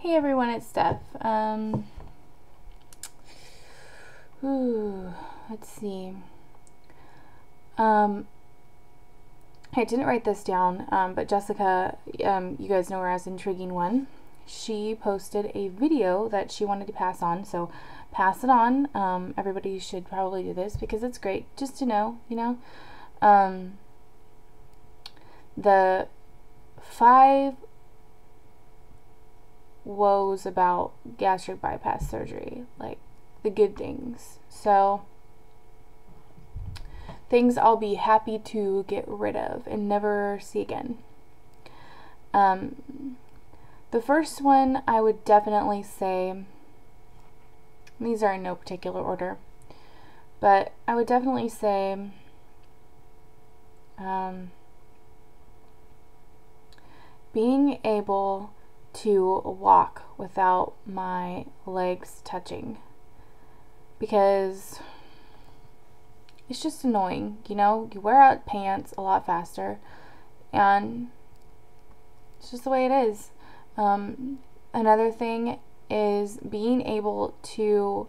Hey everyone, it's Steph. Let's see. I didn't write this down, but Jessica, you guys know her as Intriguing One. She posted a video that she wanted to pass on, so pass it on. Everybody should probably do this because it's great just to know, the 5 woes about gastric bypass surgery, like the good things. So things I'll be happy to get rid of and never see again. The first one I would definitely say, these are in no particular order, but I would definitely say being able to walk without my legs touching, because it's just annoying, you wear out pants a lot faster and it's just the way it is. Another thing is being able to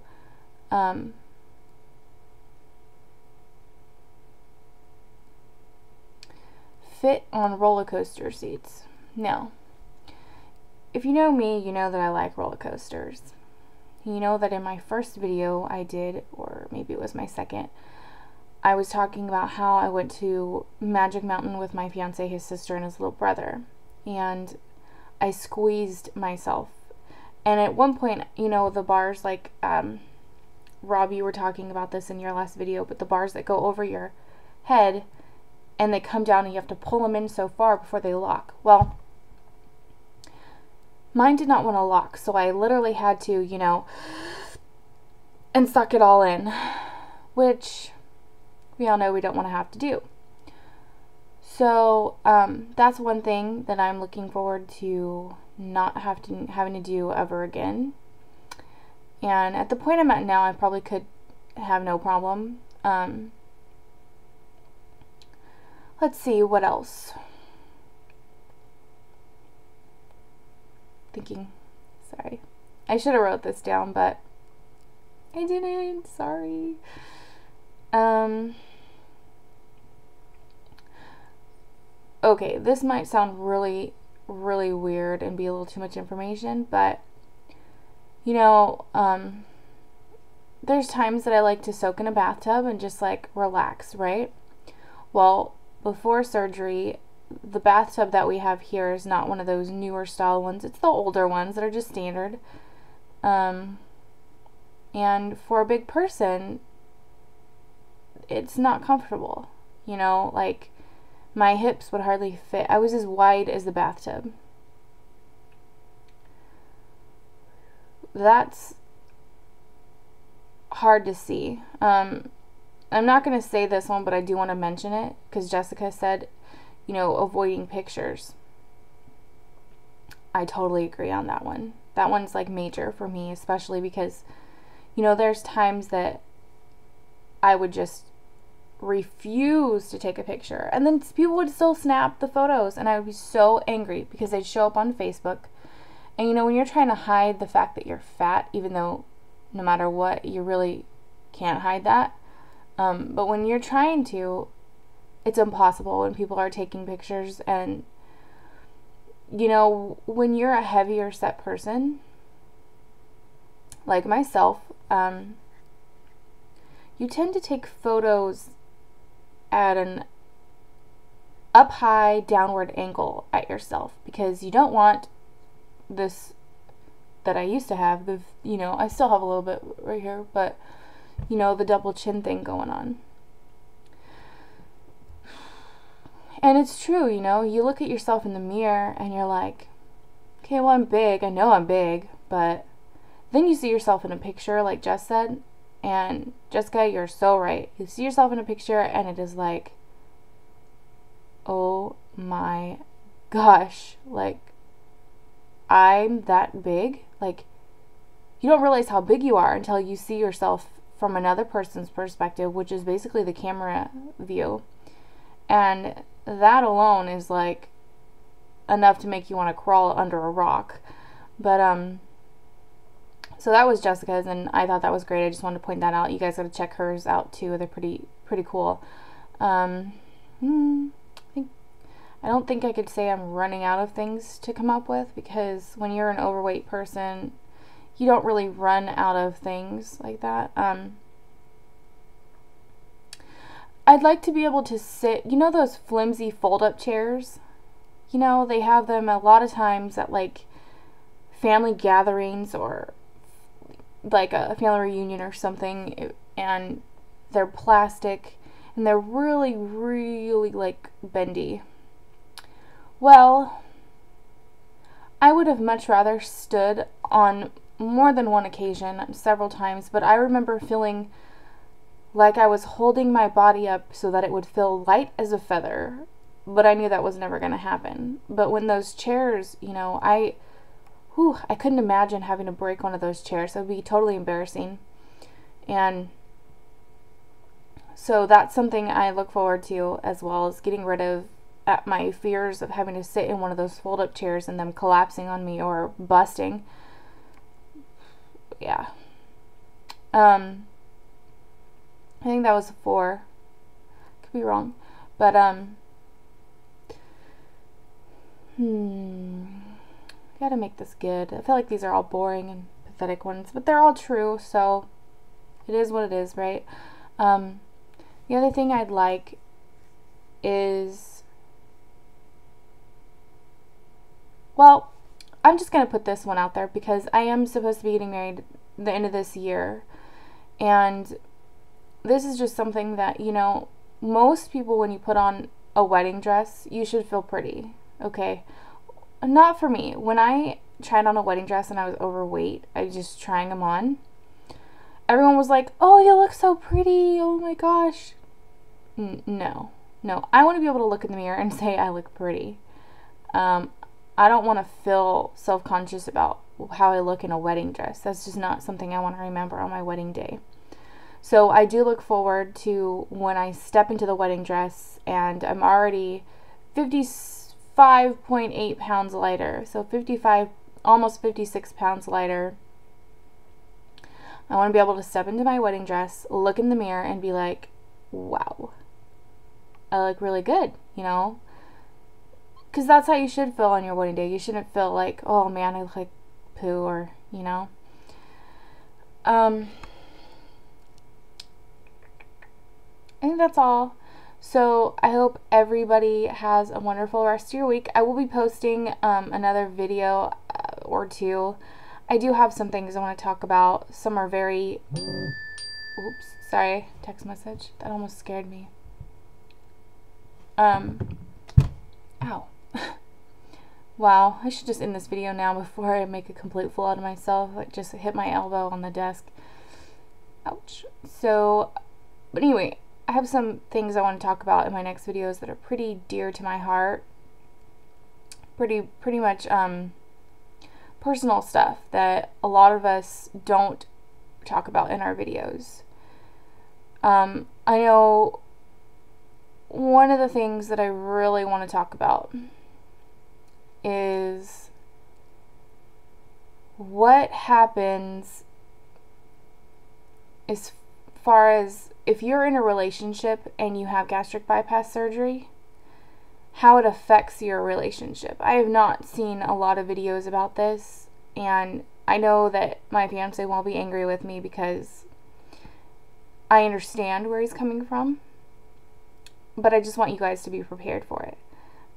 fit on roller coaster seats. Now, if you know me, you know that I like roller coasters. You know that in my first video I did, or maybe it was my second, I was talking about how I went to Magic Mountain with my fiance, his sister, and his little brother. And I squeezed myself. And at one point, the bars, like, Rob, you were talking about this in your last video, but the bars that go over your head and they come down and you have to pull them in so far before they lock. Well, mine did not want to lock, so I literally had to, and suck it all in, which we all know we don't want to have to do. So that's one thing that I'm looking forward to not having to do ever again. And at the point I'm at now, I probably could have no problem. Let's see, what else? Thinking. Sorry. I should have wrote this down, but I didn't. Sorry. Okay, this might sound really, really weird and be a little too much information, but there's times that I like to soak in a bathtub and just like relax, right? Well, before surgery, the bathtub that we have here is not one of those newer style ones. It's the older ones that are just standard. And for a big person, it's not comfortable. Like my hips would hardly fit. I was as wide as the bathtub. That's hard to see. I'm not going to say this one, but I do want to mention it because Jessica said, avoiding pictures. I totally agree on that one. That one's like major for me, especially because, there's times that I would just refuse to take a picture. And then people would still snap the photos and I would be so angry because they'd show up on Facebook. And when you're trying to hide the fact that you're fat, even though no matter what, you really can't hide that. But when you're trying to, it's impossible when people are taking pictures. And when you're a heavier set person like myself, you tend to take photos at an up high downward angle at yourself because you don't want this that I used to have, I still have a little bit right here, but the double chin thing going on. And it's true, you look at yourself in the mirror and you're like, okay, well, I'm big. I know I'm big, but then you see yourself in a picture, like Jess said, and Jessica, you're so right. You see yourself in a picture and it is like, oh my gosh, like, I'm that big. Like, you don't realize how big you are until you see yourself from another person's perspective, which is basically the camera view. And that alone is like enough to make you want to crawl under a rock. But, so that was Jessica's, and I thought that was great. I just wanted to point that out. You guys got to check hers out too. They're pretty cool. I don't think I could say I'm running out of things to come up with, because when you're an overweight person, you don't really run out of things like that. I'd like to be able to sit, you know those flimsy fold-up chairs? You know, they have them a lot of times at like family gatherings or like a family reunion or something, and they're plastic and they're really, really like bendy. Well, I would have much rather stood on more than one occasion, several times, but I remember feeling like I was holding my body up so that it would feel light as a feather, but I knew that was never going to happen. But when those chairs, you know, I couldn't imagine having to break one of those chairs. It would be totally embarrassing. And so that's something I look forward to, as well as getting rid of my fears of having to sit in one of those fold-up chairs and them collapsing on me or busting. Yeah. I think that was 4. Could be wrong. But, gotta make this good. I feel like these are all boring and pathetic ones, but they're all true, so it is what it is, right? The other thing I'd like is, well, I'm just gonna put this one out there because I am supposed to be getting married the end of this year, and this is just something that, you know, most people, when you put on a wedding dress, you should feel pretty, okay? Not for me. When I tried on a wedding dress and I was overweight, I was just trying them on, everyone was like, oh, you look so pretty, oh my gosh. No. I want to be able to look in the mirror and say I look pretty. I don't want to feel self-conscious about how I look in a wedding dress. That's just not something I want to remember on my wedding day. So I do look forward to when I step into the wedding dress and I'm already 55.8 pounds lighter. So 55, almost 56 pounds lighter. I want to be able to step into my wedding dress, look in the mirror, and be like, wow, I look really good, you know? Because that's how you should feel on your wedding day. You shouldn't feel like, oh man, I look like poo, or, you know? I think that's all. So I hope everybody has a wonderful rest of your week. I will be posting another video or two. I do have some things I want to talk about. Some are very... Oops, sorry, text message. That almost scared me. Ow. Wow, I should just end this video now before I make a complete fool out of myself. Like, just hit my elbow on the desk. Ouch. So, but anyway, I have some things I want to talk about in my next videos that are pretty dear to my heart. Pretty much personal stuff that a lot of us don't talk about in our videos. I know one of the things that I really want to talk about is what happens as far as if you're in a relationship and you have gastric bypass surgery, how it affects your relationship. I have not seen a lot of videos about this, and I know that my fiance won't be angry with me because I understand where he's coming from, but I just want you guys to be prepared for it.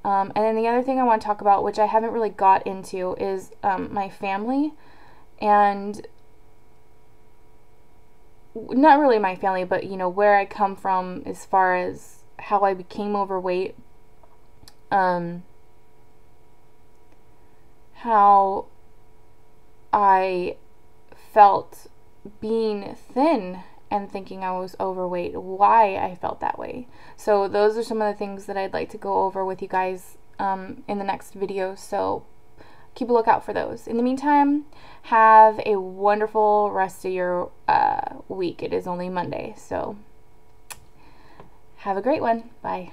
And then the other thing I want to talk about, which I haven't really got into, is my family, and not really my family, but, you know, where I come from as far as how I became overweight, how I felt being thin and thinking I was overweight, why I felt that way. So those are some of the things that I'd like to go over with you guys in the next video, so keep a lookout for those. In the meantime, have a wonderful rest of your week. It is only Monday, so have a great one. Bye.